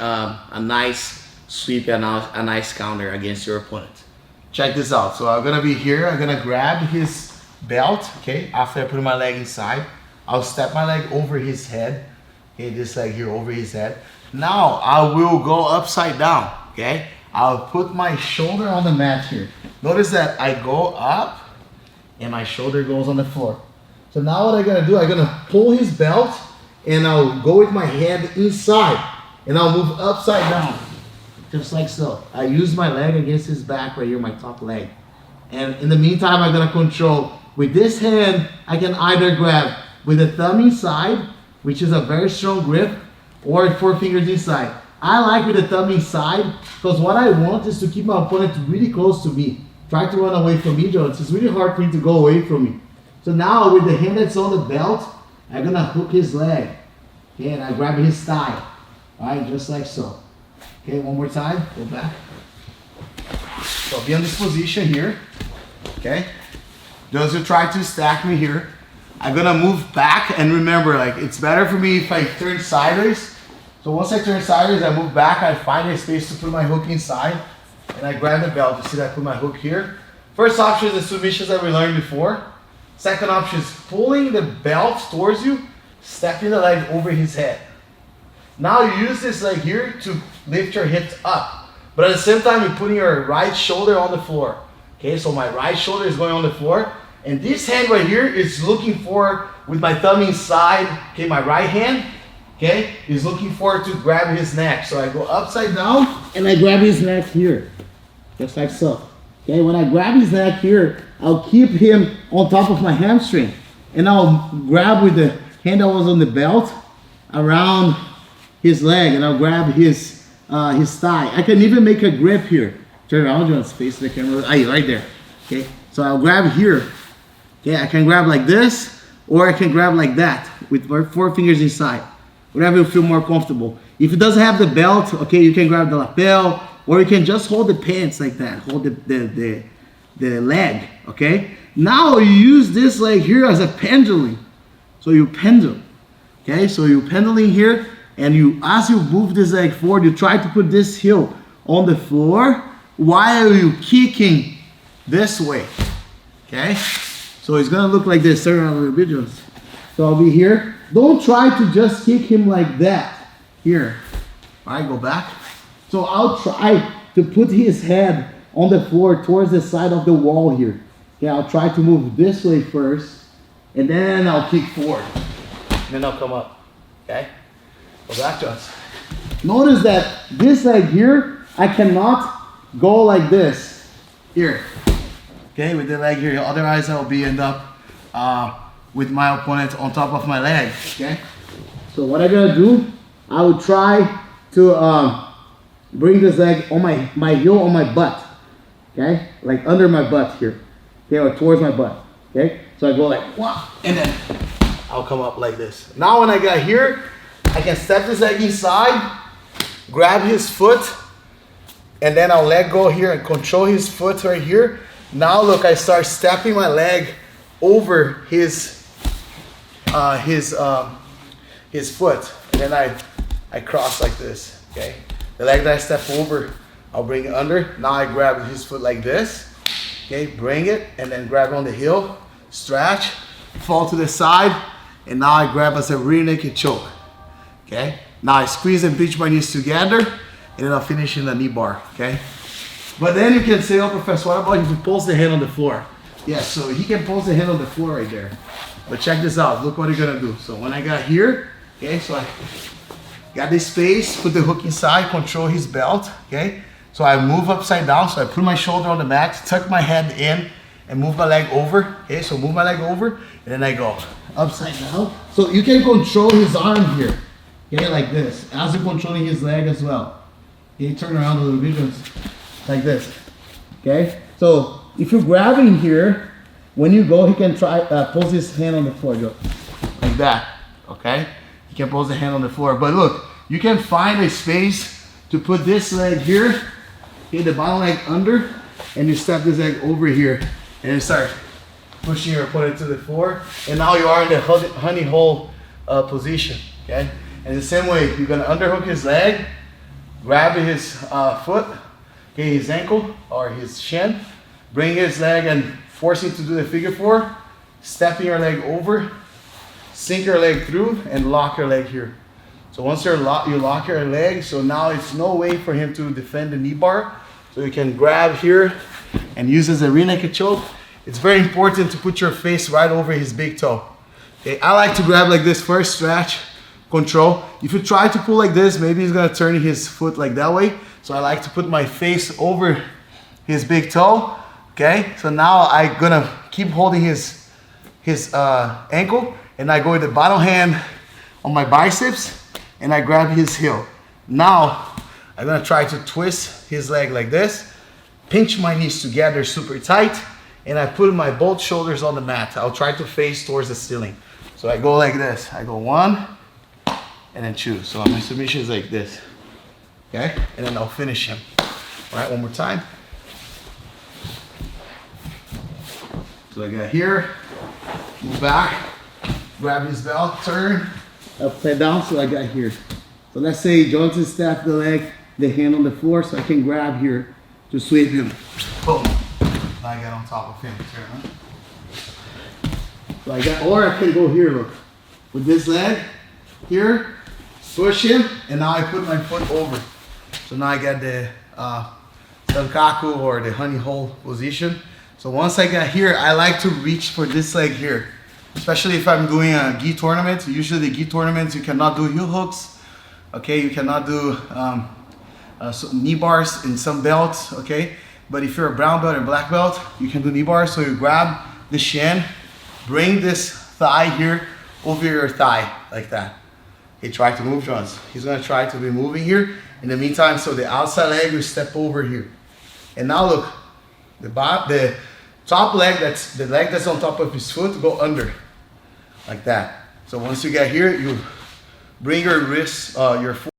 a nice sweep and a nice counter against your opponent. Check this out. So I'm gonna be here. I'm gonna grab his belt. Okay. After I put my leg inside, I'll step my leg over his head. Okay, this leg here over his head. Now I will go upside down. Okay. I'll put my shoulder on the mat here. Notice that I go up and my shoulder goes on the floor. So now what I'm gonna do, I'm gonna pull his belt and I'll go with my hand inside and I'll move upside down. Just like so. I use my leg against his back right here, my top leg. And in the meantime, I'm gonna control. With this hand, I can either grab with the thumb inside, which is a very strong grip, or 4 fingers inside. I like with the thumb inside because what I want is to keep my opponent really close to me. Try to run away from me, Jones. It's really hard for him to go away from me. So now with the hand that's on the belt, I'm gonna hook his leg. Okay, and I grab his thigh. Alright, just like so. Okay, one more time, go back. So I'll be in this position here. Okay. Those who try to stack me here, I'm gonna move back, and remember, like, it's better for me if I turn sideways. So once I turn sideways, I move back, I find a space to put my hook inside, and I grab the belt. You see that I put my hook here. First option is the submissions that we learned before. Second option is pulling the belt towards you, stepping the leg over his head. Now you use this leg here to lift your hips up, but at the same time you're putting your right shoulder on the floor. Okay, so my right shoulder is going on the floor, and this hand right here is looking for, with my thumb inside, okay, my right hand, okay, is looking for to grab his neck. So I go upside down and I grab his neck here, just like so. Okay, when I grab his neck here, I'll keep him on top of my hamstring, and I'll grab with the hand that was on the belt around his leg, and I'll grab his thigh. I can even make a grip here. Turn around, John's face the camera. Right there. Okay, so I'll grab here. Okay, I can grab like this, or I can grab like that with 4 fingers inside. Whatever you feel more comfortable. If it doesn't have the belt, okay, you can grab the lapel, or you can just hold the pants like that. Hold the leg. Okay. Now you use this leg here as a pendulum. So you pendule. Okay, so you pendulum here. And you, as you move this leg forward, you try to put this heel on the floor while you kicking this way. Okay? So it's gonna look like this. Turn around a little bit, Jones. So I'll be here. Don't try to just kick him like that. Here. Alright, go back. So I'll try to put his head on the floor towards the side of the wall here. Okay, I'll try to move this way first, and then I'll kick forward. And then I'll come up. Okay? Go back, Jones. Notice that this leg here, I cannot go like this. Here. Okay, with the leg here. Otherwise, I'll end up with my opponent on top of my leg. Okay? So what I'm gonna do, I will try to bring this leg on my heel on my butt. Okay? Like under my butt here. Okay, or towards my butt. Okay? So I go like, wah, and then I'll come up like this. Now when I got here, I can step this leg inside, grab his foot, and then I'll let go here and control his foot right here. Now look, I start stepping my leg over his foot, and then I cross like this. Okay, the leg that I step over, I'll bring it under. Now I grab his foot like this. Okay, bring it, and then grab on the heel, stretch, fall to the side, and now I grab as a rear naked choke. Okay, now I squeeze and pinch my knees together, and then I'll finish in the knee bar. Okay, but then you can say, oh, Professor, what about if you pulls the hand on the floor? Yeah, so he can pulse the hand on the floor right there. But check this out, look what you're gonna do. So when I got here, okay, so I got this space, put the hook inside, control his belt, okay? So I move upside down, so I put my shoulder on the mat, tuck my head in, and move my leg over, okay? So move my leg over, and then I go upside down. So you can control his arm here. Okay, like this, as you're controlling his leg as well. Okay, turn around a little bit, just like this. Okay, so if you're grabbing here, when you go, he can try pose his hand on the floor, go like that. Okay, he can pose the hand on the floor. But look, you can find a space to put this leg here. Okay, the bottom leg under, and you step this leg over here, and you start pushing your opponent to the floor. And now you are in the honey hole position. Okay. And the same way, you're gonna underhook his leg, grab his foot, okay, his ankle or his shin, bring his leg and force him to do the figure four, stepping your leg over, sink your leg through and lock your leg here. So once you lock your leg, so now it's no way for him to defend the knee bar. So you can grab here and use as a rear naked choke. It's very important to put your face right over his big toe. Okay, I like to grab like this first, stretch, control. If you try to pull like this, maybe he's gonna turn his foot like that way. So I like to put my face over his big toe. Okay, so now I'm gonna keep holding his ankle, and I go with the bottom hand on my biceps, and I grab his heel. Now I'm gonna try to twist his leg like this, pinch my knees together super tight, and I put my both shoulders on the mat. I'll try to face towards the ceiling. So I go like this. I go 1, and then 2. So my submission is like this. Okay? And then I'll finish him. All right, one more time. So I got here, move back, grab his belt, turn, upside down, so I got here. So let's say Jonathan stacked the leg, the hand on the floor, so I can grab here to sweep him. Boom. Now I get on top of him. So I got, or I can go here, look. With this leg, here, push him, and now I put my foot over. So now I got the sankaku or the honey hole position. So once I got here, I like to reach for this leg here. Especially if I'm doing a gi tournament. Usually the gi tournaments, you cannot do heel hooks. Okay, you cannot do knee bars in some belts, okay? But if you're a brown belt or black belt, you can do knee bars. So you grab the shin, bring this thigh here over your thigh, like that. Okay, try to move, Johns. He's gonna try to be moving here. In the meantime, so the outside leg will step over here. And now look, the top leg, that's the leg that's on top of his foot, go under, like that. So once you get here, you bring your wrist, your foot